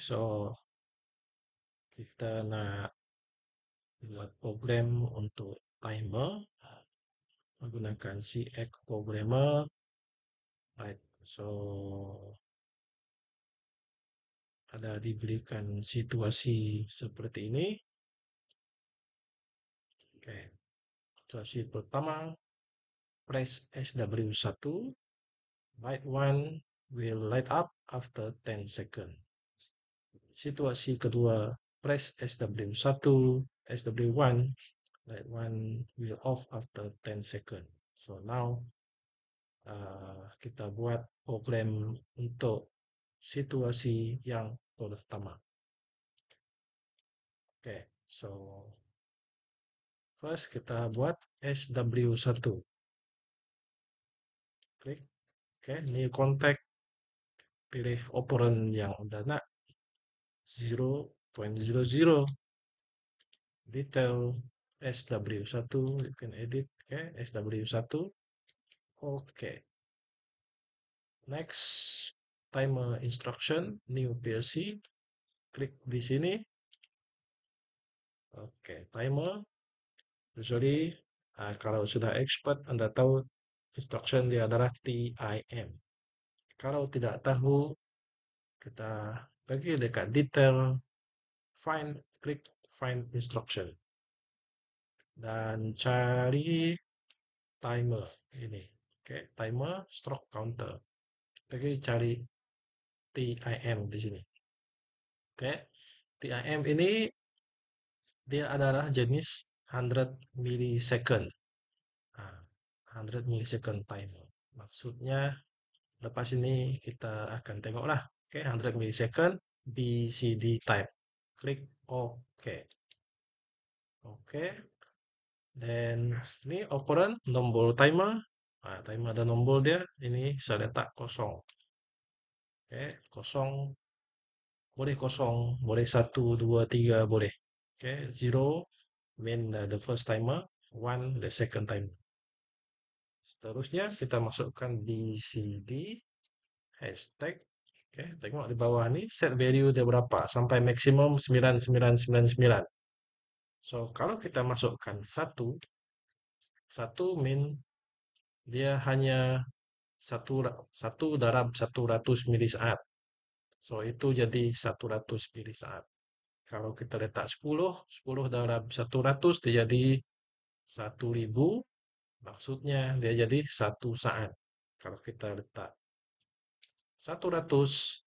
So kita nak buat program untuk timer menggunakan CX Programmer, right? So ada diberikan situasi seperti ini. Oke, situasi pertama, press SW1, light one will light up after 10 seconds. Situasi kedua, press SW1, SW1, light one will off after 10 seconds. So now kita buat program untuk situasi yang pertama. Oke, so first kita buat SW1. Klik, oke, new contact, pilih operan yang udah nak 0.00, detail SW1, you can edit, oke, SW1, oke. Next, timer instruction, new PLC, klik di sini, oke, timer. Usually, kalau sudah expert, Anda tahu instruction dia adalah TIM. Kalau tidak tahu, kita pergi dekat detail, klik find instruction. Dan cari timer ini. Oke, timer stroke counter. Pergi cari TIM di sini. Oke, TIM ini dia adalah jenis 100 millisecond. 100 millisecond timer. Maksudnya lepas ini kita akan tengoklah. Oke, 100 millisecond BCD type. Klik OK. Oke. Dan ini operan nombor timer. Timer ada nombor dia. Ini saya letak kosong. Oke, kosong. Boleh kosong, boleh 1, 2, 3, boleh. Oke, 0 mean the first timer, 1 the second timer. Seterusnya kita masukkan BCD hashtag. Oke, tengok di bawah ni set value dia berapa sampai maksimum 9999. So, kalau kita masukkan 1 mean dia hanya 1 darab 100 milisaat. So, itu jadi 100 milisaat. Kalau kita letak 10 darab 100 dia jadi 1000. Maksudnya dia jadi 1 saat. Kalau kita letak 100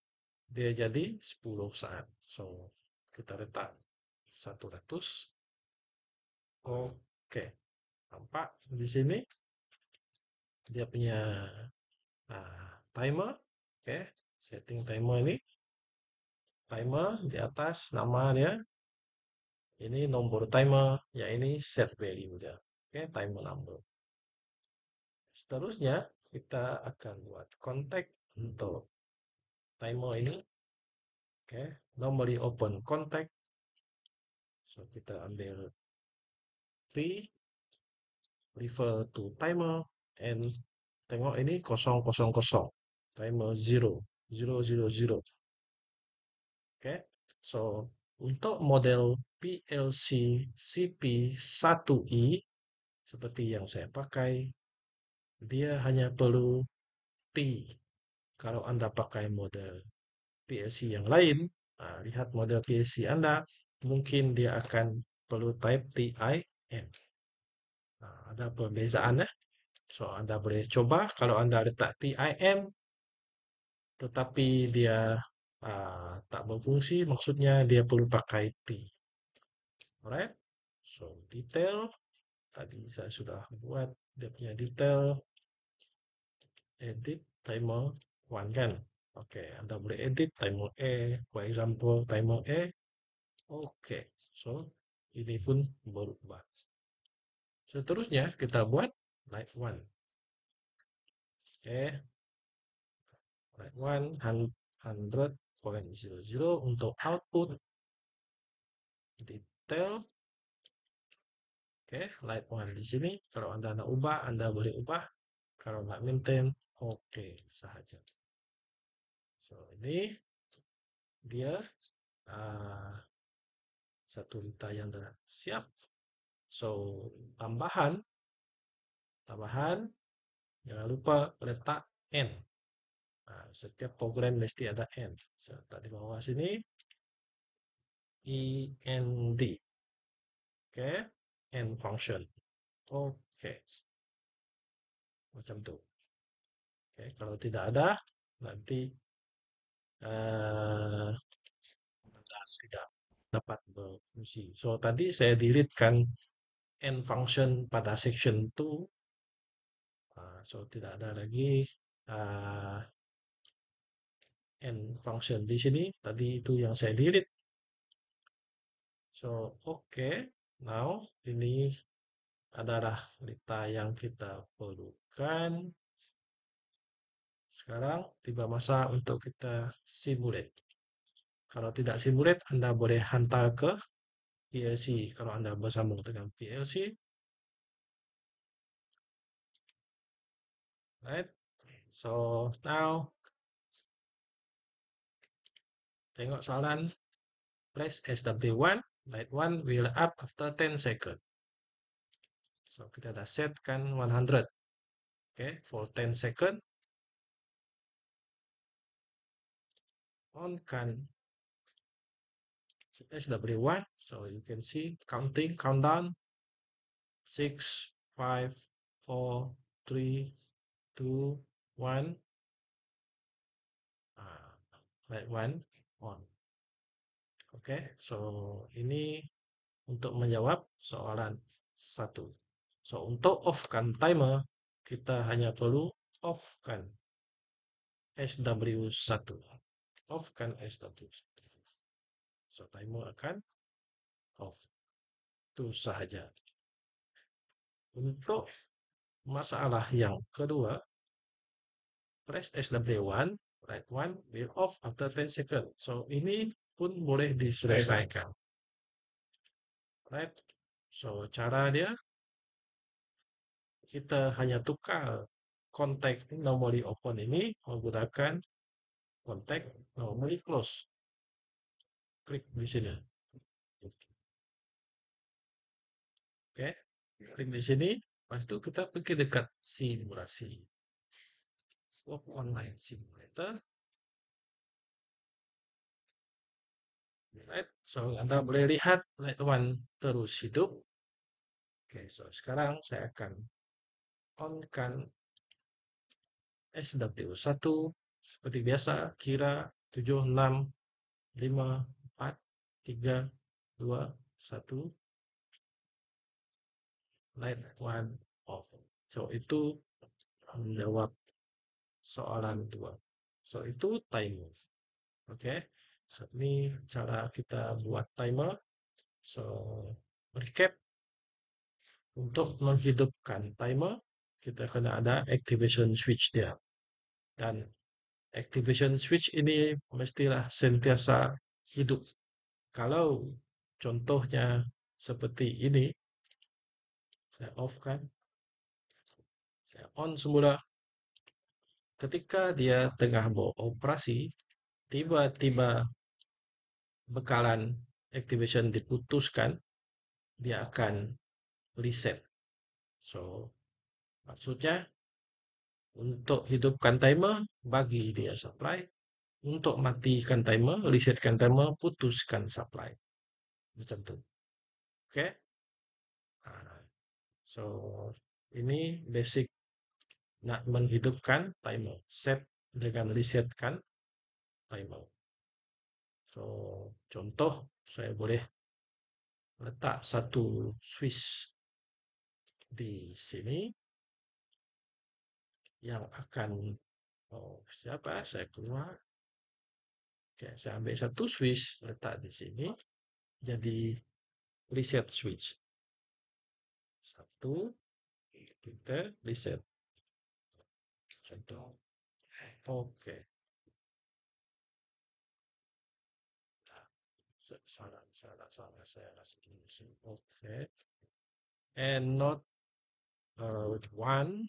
dia jadi 10 saat. So, kita letak 100. Oke, nampak di sini dia punya timer. Oke, setting timer ini. Timer di atas nama dia. Ini nomor timer, ya ini set value dia. Oke, timer number. Seterusnya kita akan buat kontak untuk timer ini. Oke, normally open contact. So kita ambil T, refer to timer, and tengok ini 000. Timer 0. Oke, so untuk model PLC CP1i seperti yang saya pakai, dia hanya perlu T. Kalau Anda pakai model PLC yang lain, lihat model PLC Anda, mungkin dia akan perlu type TIM. Ada perbezaan ya. So, Anda boleh coba kalau Anda letak TIM, tetapi dia tak berfungsi, maksudnya dia perlu pakai T. Alright? So, detail. Tadi saya sudah buat dia punya detail. Edit timer 1 kan? Oke, Anda boleh edit timer A, for example, timer A. Oke, so ini pun berubah. Seterusnya kita buat light one. Oke, light one 100.00 untuk output detail. Oke, light one di sini. Kalau Anda nak ubah, Anda boleh ubah. Kalau nak maintain, oke sahaja. So ini dia uh, satu lita yang telah siap. So, tambahan, tambahan, jangan lupa letak N. Nah, setiap program mesti ada N. So, di bawah sini, END. Oke, N function. Oke, macam itu. Oke, kalau tidak ada, nanti eh, tidak dapat berfungsi. So, tadi saya delete kan N function pada section 2. So, tidak ada lagi uh, N function di sini. Tadi itu yang saya delete. So, oke. Now, ini adalah data yang kita perlukan. Sekarang tiba masa untuk kita simulate. Kalau tidak simulate, Anda boleh hantar ke PLC. Kalau Anda bersambung dengan PLC, right? So now tengok soalan, press SW1, light 1 will up after 10 second. So kita dah set kan 100. Okay, for 10 second, on kan SW1. So you can see counting, countdown, 6, 5, 4, 3, 2, 1. Light 1 on. Oke, so ini untuk menjawab soalan satu. So, untuk off-kan timer, kita hanya perlu off-kan SW1. Off-kan SW1. So, timer akan off. Itu sahaja. Untuk masalah yang kedua, press SW1, right one will off after 10 seconds. So, ini pun boleh diselesaikan. Right? So, cara dia kita hanya tukar kontak normally open ini menggunakan kontak normally close. Klik di sini. Oke, klik di sini. Lepas itu kita pergi dekat simulasi. Work online simulator. Right. So, Anda boleh lihat light one terus hidup. Oke, so sekarang saya akan on kan SW1 seperti biasa kira 7, 6, 5, 4, 3, 2, 1. Light one off. So, itu menjawab soalan 2. So, itu timer. Oke. So, ini cara kita buat timer. So, recap. Untuk menghidupkan timer, kita kena ada activation switch dia. Dan activation switch ini mestilah sentiasa hidup. Kalau contohnya seperti ini, saya off kan, saya on semula. Ketika dia tengah beroperasi, tiba-tiba bekalan activation diputuskan, dia akan reset. So, maksudnya untuk hidupkan timer, bagi dia supply. Untuk matikan timer, resetkan timer, putuskan supply. Macam tu. Okay? So, ini basic nak menghidupkan timer. Set dengan resetkan timer. So, contoh, saya boleh letak satu switch di sini yang akan siapa saya keluar. Oke, saya ambil satu switch letak di sini jadi reset switch. Satu kita reset. Contoh. Oke. Salah saya rasa oke. And not one.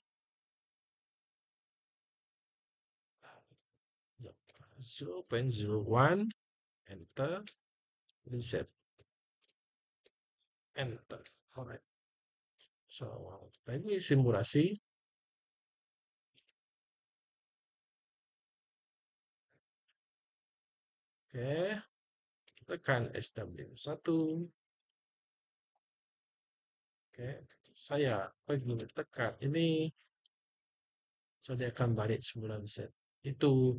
0.01 enter, reset, enter. Alright. So, nah ini simulasi. Oke, tekan SW1. Oke, saya pergi tekan ini, so dia akan balik semula reset. Itu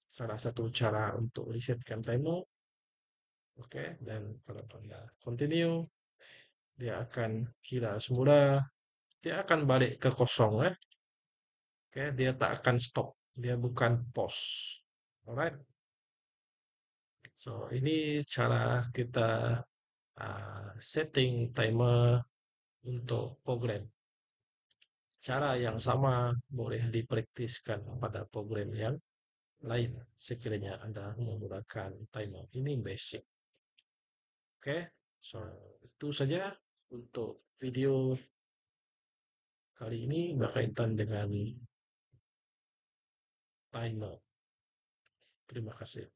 salah satu cara untuk resetkan timer. Oke, dan kalau Anda continue, dia akan kira semula, dia akan balik ke kosong ya. Oke, dia tak akan stop, dia bukan pause. Alright, so ini cara kita setting timer untuk program. Cara yang sama boleh dipraktiskan pada program yang lain sekiranya Anda menggunakan timer. Ini basic. Oke, so itu saja untuk video kali ini berkaitan dengan timer. Terima kasih.